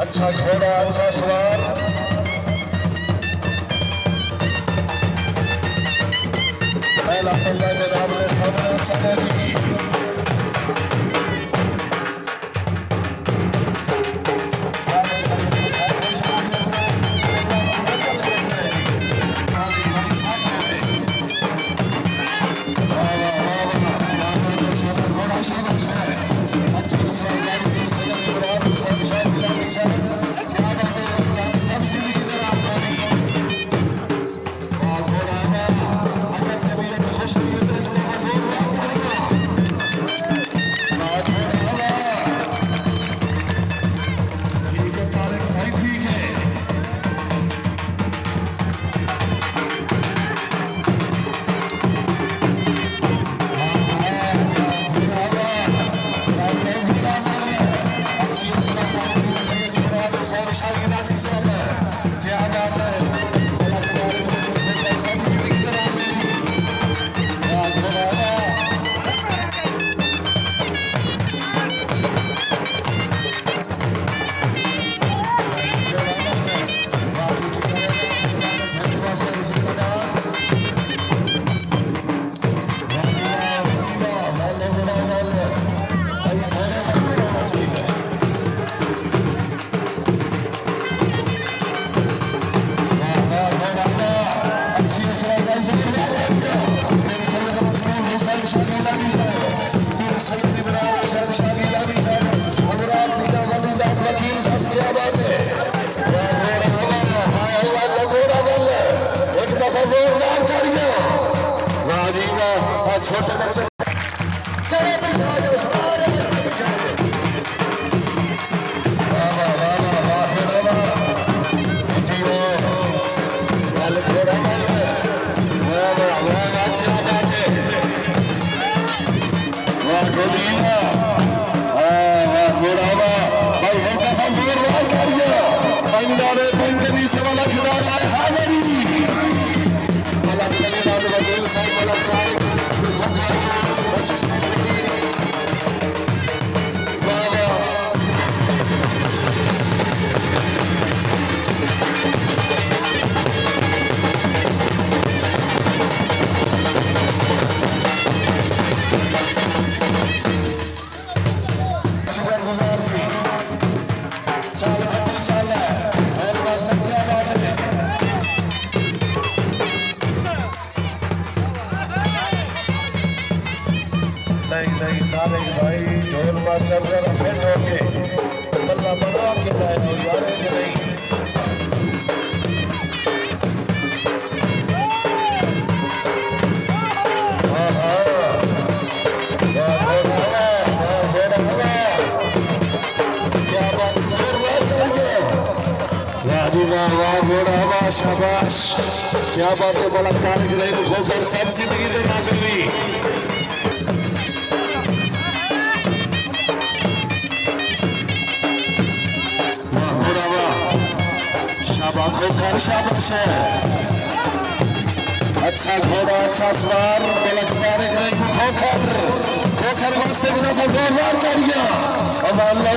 अच्छा घोड़ा अच्छा सवार पहला पल्ला के रावण सामने चले जी छोटे बच्चे नहीं तारिक भाई ढोल मास्टर जरा फिट होके बल्ला बना के लाए यार कि नहीं शाबाश क्या बात है बड़ा तारिक भाई को खोकर सब जिंदगी से हासिल हुई खोखर शाबाश है अच्छा घोड़ा अच्छा सवार गलत तारिक नहीं को खोखर खोखर वास्ते भी जोरदार कर दिया अब अल्लाह